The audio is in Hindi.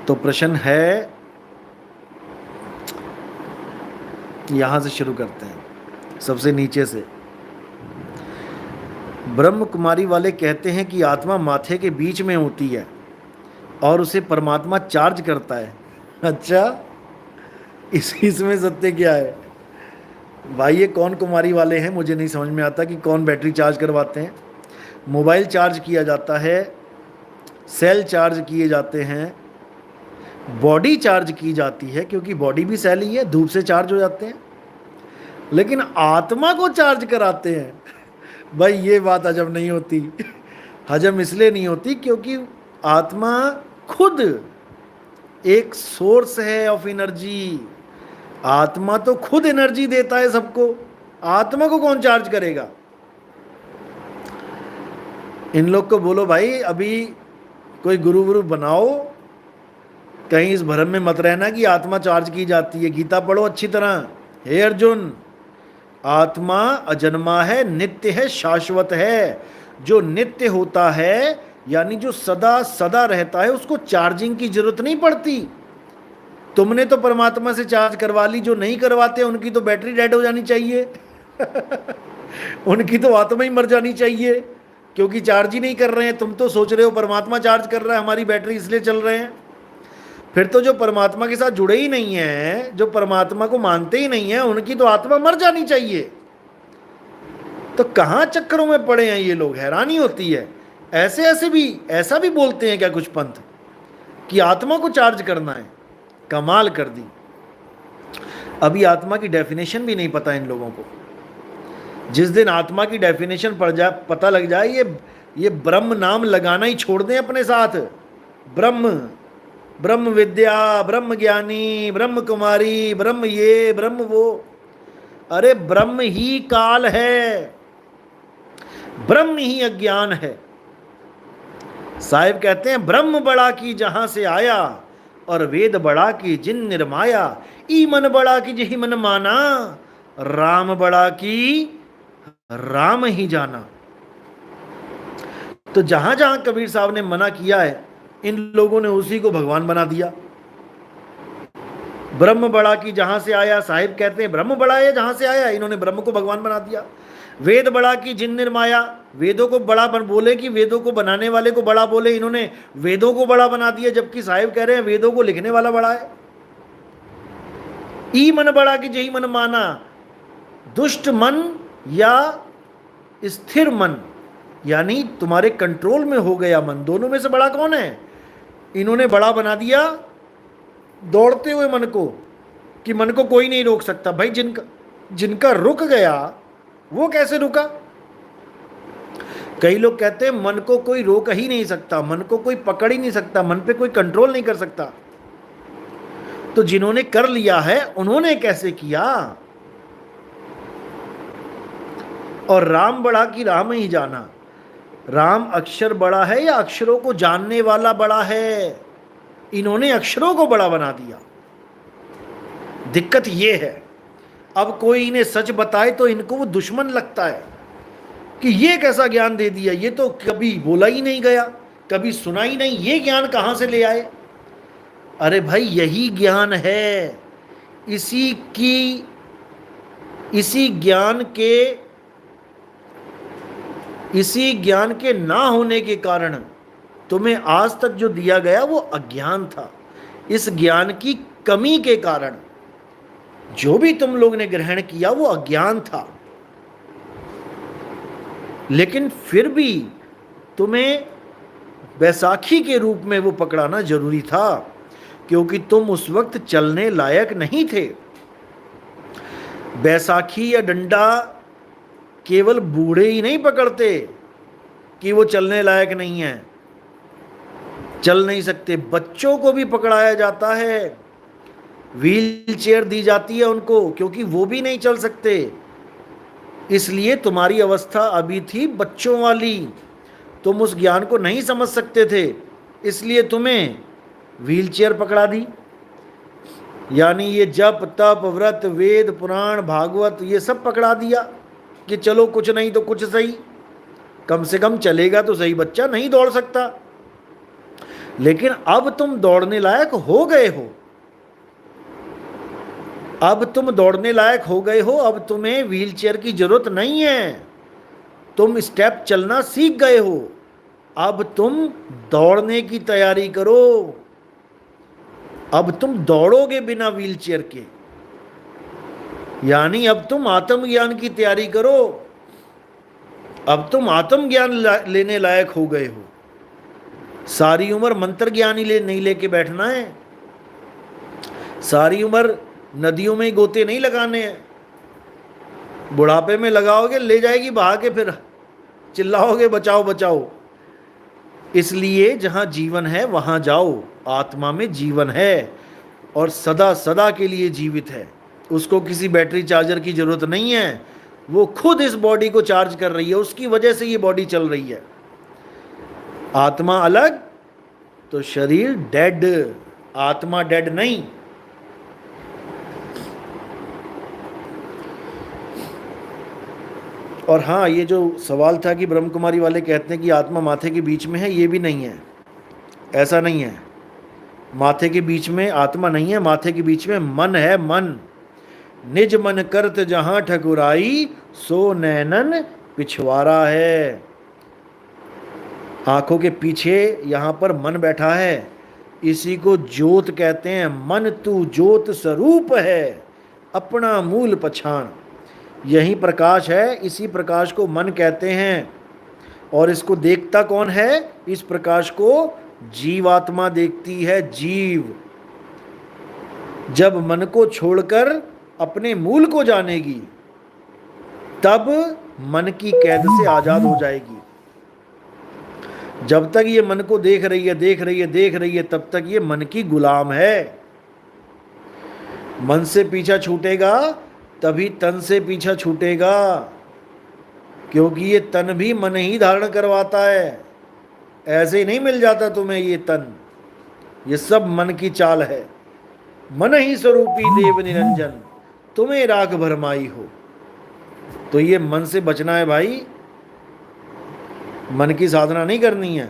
तो प्रश्न है, यहां से शुरू करते हैं, सबसे नीचे से। ब्रह्म कुमारी वाले कहते हैं कि आत्मा माथे के बीच में होती है और उसे परमात्मा चार्ज करता है। अच्छा, इसमें सत्य क्या है भाई? ये कौन कुमारी वाले हैं? मुझे नहीं समझ में आता कि कौन बैटरी चार्ज करवाते हैं। मोबाइल चार्ज किया जाता है, सेल चार्ज किए जाते हैं, बॉडी चार्ज की जाती है, क्योंकि बॉडी भी सेल ही है, धूप से चार्ज हो जाते हैं। लेकिन आत्मा को चार्ज कराते हैं, भाई ये बात हजम नहीं होती। हजम इसलिए नहीं होती क्योंकि आत्मा खुद एक सोर्स है ऑफ एनर्जी। आत्मा तो खुद एनर्जी देता है सबको, आत्मा को कौन चार्ज करेगा? इन लोग को बोलो भाई अभी कोई गुरु वुरु बनाओ, कहीं इस भ्रम में मत रहना कि आत्मा चार्ज की जाती है। गीता पढ़ो अच्छी तरह। हे अर्जुन, आत्मा अजन्मा है, नित्य है, शाश्वत है। जो नित्य होता है यानी जो सदा सदा रहता है, उसको चार्जिंग की जरूरत नहीं पड़ती। तुमने तो परमात्मा से चार्ज करवा ली, जो नहीं करवाते उनकी तो बैटरी डेड हो जानी चाहिए। उनकी तो आत्मा ही मर जानी चाहिए, क्योंकि चार्ज ही नहीं कर रहे हैं। तुम तो सोच रहे हो परमात्मा चार्ज कर रहा है हमारी बैटरी, इसलिए चल रहे हैं। फिर तो जो परमात्मा के साथ जुड़े ही नहीं है, जो परमात्मा को मानते ही नहीं है, उनकी तो आत्मा मर जानी चाहिए। तो कहां चक्करों में पड़े हैं ये लोग, हैरानी होती है। ऐसा भी बोलते हैं क्या कुछ पंथ कि आत्मा को चार्ज करना है? कमाल कर दी। अभी आत्मा की डेफिनेशन भी नहीं पता इन लोगों को। जिस दिन आत्मा की डेफिनेशन पता लग जाए, ये ब्रह्म नाम लगाना ही छोड़ दें अपने साथ। ब्रह्म, ब्रह्म विद्या, ब्रह्म ज्ञानी, ब्रह्म कुमारी, ब्रह्म ये, ब्रह्म वो। अरे ब्रह्म ही काल है, ब्रह्म ही अज्ञान है। साहिब कहते हैं ब्रह्म बड़ा की जहां से आया, और वेद बड़ा की जिन निर्माया। ई मन बड़ा की जही मन माना, राम बड़ा की राम ही जाना। तो जहां जहां कबीर साहब ने मना किया है, इन लोगों ने उसी को भगवान बना दिया। ब्रह्म बड़ा की जहां से आया, साहिब कहते हैं ब्रह्म बड़ा है जहां से आया, इन्होंने ब्रह्म को भगवान बना दिया। वेद बड़ा की जिन निर्माया, वेदों को बड़ा बोले कि वेदों को बनाने वाले को बड़ा बोले, इन्होंने वेदों को बड़ा बना दिया, जबकि साहिब कह रहे हैं वेदों को लिखने वाला बड़ा है। ई मन बड़ा की जही मन माना, दुष्ट मन या स्थिर मन, यानी तुम्हारे कंट्रोल में हो गया मन, दोनों में से बड़ा कौन है? इन्होंने बड़ा बना दिया दौड़ते हुए मन को, कि मन को कोई नहीं रोक सकता। भाई जिनका रुक गया वो कैसे रुका? कई लोग कहते हैं मन को कोई रोक ही नहीं सकता, मन को कोई पकड़ ही नहीं सकता, मन पे कोई कंट्रोल नहीं कर सकता। तो जिन्होंने कर लिया है उन्होंने कैसे किया? और राम बड़ा की राम ही जाना, राम अक्षर बड़ा है या अक्षरों को जानने वाला बड़ा है? इन्होंने अक्षरों को बड़ा बना दिया। दिक्कत ये है, अब कोई इन्हें सच बताए तो इनको वो दुश्मन लगता है कि ये कैसा ज्ञान दे दिया, ये तो कभी बोला ही नहीं गया, कभी सुना ही नहीं, ये ज्ञान कहां से ले आए? अरे भाई यही ज्ञान है। इसी ज्ञान के ना होने के कारण तुम्हें आज तक जो दिया गया वो अज्ञान था। इस ज्ञान की कमी के कारण जो भी तुम लोग ने ग्रहण किया वो अज्ञान था। लेकिन फिर भी तुम्हें बैसाखी के रूप में वो पकड़ाना जरूरी था, क्योंकि तुम उस वक्त चलने लायक नहीं थे। बैसाखी या डंडा केवल बूढ़े ही नहीं पकड़ते कि वो चलने लायक नहीं है, चल नहीं सकते, बच्चों को भी पकड़ाया जाता है, व्हील चेयर दी जाती है उनको, क्योंकि वो भी नहीं चल सकते। इसलिए तुम्हारी अवस्था अभी थी बच्चों वाली, तुम उस ज्ञान को नहीं समझ सकते थे, इसलिए तुम्हें व्हील चेयर पकड़ा दी। यानी ये जप तप व्रत वेद पुराण भागवत ये सब पकड़ा दिया कि चलो कुछ नहीं तो कुछ सही, कम से कम चलेगा तो सही, बच्चा नहीं दौड़ सकता। लेकिन अब तुम दौड़ने लायक हो गए हो, अब तुम दौड़ने लायक हो गए हो, अब तुम्हें व्हीलचेयर की जरूरत नहीं है, तुम स्टेप चलना सीख गए हो, अब तुम दौड़ने की तैयारी करो, अब तुम दौड़ोगे बिना व्हीलचेयर के, यानी अब तुम आत्मज्ञान की तैयारी करो, अब तुम आत्मज्ञान लेने लायक हो गए हो। सारी उम्र मंत्र ज्ञान ही नहीं लेके बैठना है, सारी उम्र नदियों में गोते नहीं लगाने हैं, बुढ़ापे में लगाओगे ले जाएगी बहा के, फिर चिल्लाओगे बचाओ बचाओ। इसलिए जहां जीवन है वहां जाओ, आत्मा में जीवन है और सदा सदा के लिए जीवित है, उसको किसी बैटरी चार्जर की जरूरत नहीं है, वो खुद इस बॉडी को चार्ज कर रही है, उसकी वजह से ये बॉडी चल रही है। आत्मा अलग तो शरीर डेड, आत्मा डेड नहीं। और हाँ, ये जो सवाल था कि ब्रह्म कुमारी वाले कहते हैं कि आत्मा माथे के बीच में है, ये भी नहीं है, ऐसा नहीं है। माथे के बीच में आत्मा नहीं है, माथे के बीच में मन है। मन निज मन करत जहां ठकुराई, सो नैनन पिछवाड़ा है। आंखों के पीछे यहाँ पर मन बैठा है, इसी को ज्योत कहते हैं। मन तू ज्योत स्वरूप है, अपना मूल पछाण। यही प्रकाश है, इसी प्रकाश को मन कहते हैं। और इसको देखता कौन है? इस प्रकाश को जीवात्मा देखती है, जीव। जब मन को छोड़कर अपने मूल को जानेगी, तब मन की कैद से आजाद हो जाएगी। जब तक ये मन को देख रही है, देख रही है, देख रही है, तब तक ये मन की गुलाम है। मन से पीछा छूटेगा तभी तन से पीछा छूटेगा, क्योंकि ये तन भी मन ही धारण करवाता है। ऐसे ही नहीं मिल जाता तुम्हें ये तन, ये सब मन की चाल है। मन ही स्वरूपी देव निरंजन, तुम्हें राग भरमाई हो। तो ये मन से बचना है भाई, मन की साधना नहीं करनी है।